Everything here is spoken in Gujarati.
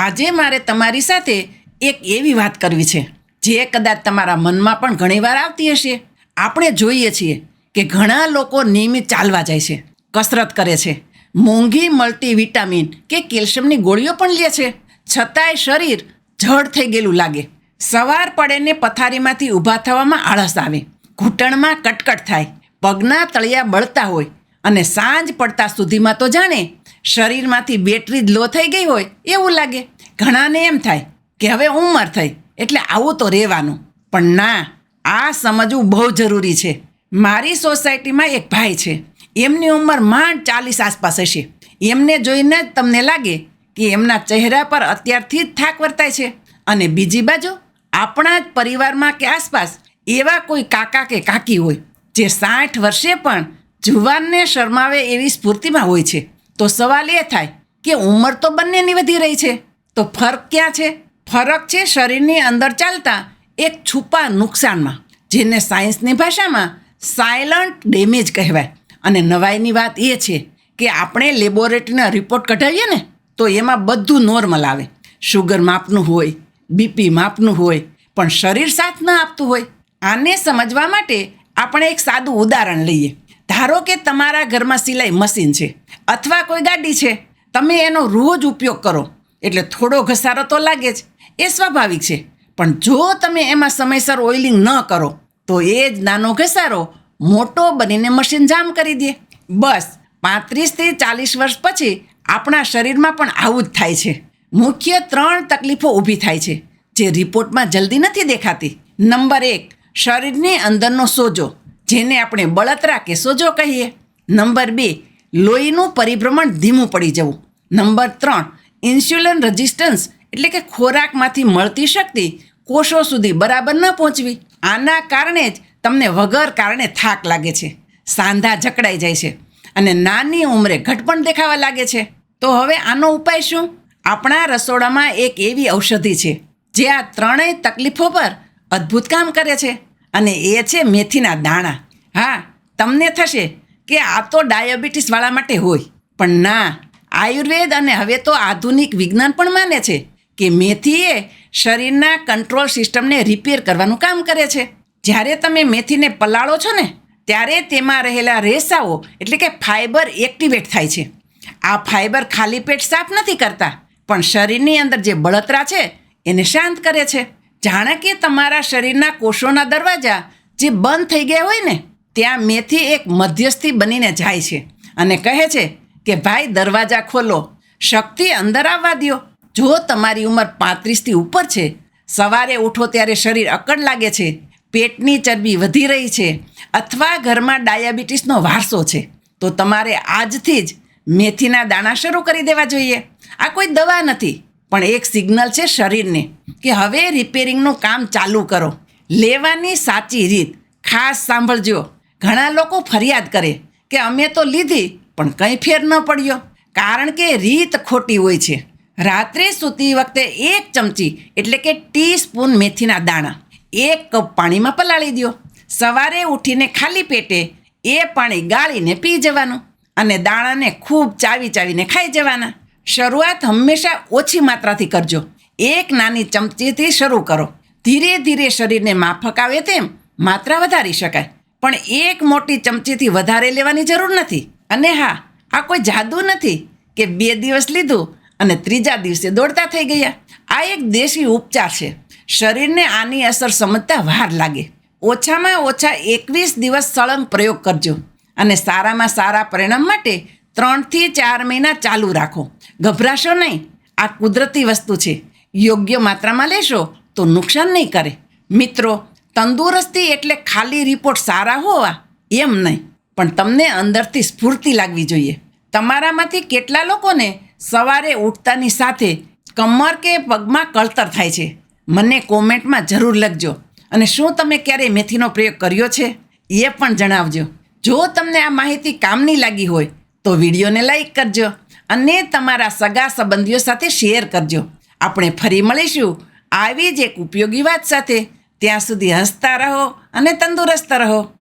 આજે મારે તમારી સાથે એક એવી વાત કરવી છે જે કદાચ તમારા મનમાં પણ ઘણીવાર આવતી હશે. આપણે જોઈએ છીએ કે ઘણા લોકો નિયમિત ચાલવા જાય છે, કસરત કરે છે, મોંઘી મલ્ટીવિટામિન કે કેલ્શિયમની ગોળીઓ પણ લે છે, છતાંય શરીર જડ થઈ ગયેલું લાગે. સવાર પડે ને પથારીમાંથી ઊભા થવામાં આળસ આવે, ઘૂંટણમાં કટકટ થાય, પગના તળિયા બળતા હોય અને સાંજ પડતા સુધીમાં તો જાણે શરીરમાંથી બેટરી જ લો થઈ ગઈ હોય એવું લાગે. ઘણાને એમ થાય કે હવે ઉંમર થઈ એટલે આવું તો રહેવાનું, પણ ના, આ સમજવું બહુ જરૂરી છે. મારી સોસાયટીમાં એક ભાઈ છે, એમની ઉંમર માંડ 40 આસપાસ હશે. એમને જોઈને જ તમને લાગે કે એમના ચહેરા પર અત્યારથી જ થાક વર્તાય છે. અને બીજી બાજુ આપણા જ પરિવારમાં કે આસપાસ એવા કોઈ કાકા કે કાકી હોય જે 60 વર્ષે પણ જુવાનને શરમાવે એવી સ્ફૂર્તિમાં હોય છે. તો સવાલ એ થાય કે ઉંમર તો બંનેની વધી રહી છે, તો ફરક ક્યાં છે? ફરક છે શરીરની અંદર ચાલતા એક છુપા નુકસાનમાં, જેને સાયન્સની ભાષામાં સાયલન્ટ ડેમેજ કહેવાય. અને નવાઈની વાત એ છે કે આપણે લેબોરેટરીના રિપોર્ટ કઢાવીએ ને તો એમાં બધું નોર્મલ આવે. શુગર માપનું હોય, બીપી માપનું હોય, પણ શરીર સાથ ન આપતું હોય. આને સમજવા માટે આપણે એક સાદું ઉદાહરણ લઈએ. ધારો કે તમારા ઘરમાં સિલાઈ મશીન છે અથવા કોઈ ગાડી છે. તમે એનો રોજ ઉપયોગ કરો એટલે થોડો ઘસારો તો લાગે જ, એ સ્વાભાવિક છે. પણ જો તમે એમાં સમયસર ઓઇલિંગ ન કરો તો એ જ નાનો ઘસારો મોટો બનીને મશીન જામ કરી દે. બસ 35થી 40 વર્ષ પછી આપણા શરીરમાં પણ આવું જ થાય છે. મુખ્ય 3 તકલીફો ઊભી થાય છે જે રિપોર્ટમાં જલ્દી નથી દેખાતી. નંબર 1, શરીરની અંદરનો સોજો, જેને આપણે બળતરા કે સોજો કહીએ. નંબર 2, લોહીનું પરિભ્રમણ ધીમું પડી જવું. નંબર 3, ઇન્સ્યુલિન રેઝિસ્ટન્સ, એટલે કે ખોરાકમાંથી મળતી શક્તિ કોષો સુધી બરાબર ન પહોંચવી. આના કારણે જ તમને વગર કારણે થાક લાગે છે, સાંધા જકડાઈ જાય છે અને નાની ઉંમરે ઘટપણ દેખાવા લાગે છે. તો હવે આનો ઉપાય શું? આપણા રસોડામાં એક એવી ઔષધિ છે જે આ 3 તકલીફો પર અદ્ભુત કામ કરે છે, અને એ છે મેથીના દાણા. હા, તમને થશે કે આ તો ડાયાબિટીસવાળા માટે હોય, પણ ના, આયુર્વેદ અને હવે તો આધુનિક વિજ્ઞાન પણ માને છે કે મેથી એ શરીરના કંટ્રોલ સિસ્ટમને રિપેર કરવાનું કામ કરે છે. જ્યારે તમે મેથીને પલાળો છો ને ત્યારે તેમાં રહેલા રેસાઓ એટલે કે ફાઇબર એક્ટિવેટ થાય છે. આ ફાઇબર ખાલી પેટ સાફ નથી કરતા, પણ શરીરની અંદર જે બળતરા છે એને શાંત કરે છે. જાણે કે તમારા શરીરના કોષોના દરવાજા જે બંધ થઈ ગયા હોય ને, ત્યાં મેથી એક મધ્યસ્થી બનીને જાય છે અને કહે છે કે ભાઈ દરવાજા ખોલો, શક્તિ અંદર આવવા દ્યો. જો તમારી ઉંમર 35થી ઉપર છે, સવારે ઉઠો ત્યારે શરીર અકડ લાગે છે, પેટની ચરબી વધી રહી છે, અથવા ઘરમાં ડાયાબિટીસનો વારસો છે, તો તમારે આજથી જ મેથીના દાણા શરૂ કરી દેવા જોઈએ. આ કોઈ દવા નથી, પણ એક સિગ્નલ છે શરીરને કે હવે રિપેરિંગનું કામ ચાલુ કરો. લેવાની સાચી રીત ખાસ સાંભળજો. ઘણા લોકો ફરિયાદ કરે કે અમે તો લીધી પણ કંઈ ફેર ન પડ્યો, કારણ કે રીત ખોટી હોય છે. રાત્રે સૂતી વખતે 1 ચમચી એટલે કે ટીસ્પૂન મેથીના દાણા 1 કપ પાણીમાં પલાળી દો. સવારે ઉઠીને ખાલી પેટે એ પાણી ગાળીને પી જવાનું અને દાણાને ખૂબ ચાવીને ખાઈ જવાના. શરૂઆત હંમેશા ઓછી માત્રાથી કરજો. 1 નાની ચમચીથી શરૂ કરો. ધીરે ધીરે શરીરને માફક આવે તેમ માત્રા વધારી શકાય, પણ 1 મોટી ચમચીથી વધારે લેવાની જરૂર નથી. અને હા, આ કોઈ જાદુ નથી કે 2 દિવસ લીધું અને 3જા દિવસે દોડતા થઈ ગયા. આ એક દેશી ઉપચાર છે. શરીરને આની અસર સમજતા વાર લાગે. ઓછામાં ઓછા 21 દિવસ સળંગ પ્રયોગ કરજો અને સારામાં સારા પરિણામ માટે 3 થી 4 મહિના ચાલુ રાખો. ગભરાશો નહીં, આ કુદરતી વસ્તુ છે. યોગ્ય માત્રામાં લેશો તો નુકસાન નહીં કરે. મિત્રો, તંદુરસ્તી એટલે ખાલી રિપોર્ટ સારા હોવા એમ નહીં, પણ તમને અંદરથી સ્ફૂર્તિ લાગવી જોઈએ. તમારામાંથી કેટલા લોકોને સવારે ઉઠતાની સાથે કમર કે પગમાં કળતર થાય છે? મને કોમેન્ટમાં જરૂર લખજો. અને શું તમે ક્યારેય મેથીનો પ્રયોગ કર્યો છે એ પણ જણાવજો. જો તમને આ માહિતી કામની લાગી હોય તો વિડીયોને લાઈક કરજો અને તમારા સગા સંબંધીઓ સાથે શેર કરજો. આપણે ફરી મળીશું આવી જ એક ઉપયોગી વાત સાથે. ત્યાં સુધી હસતા રહો અને તંદુરસ્ત રહો.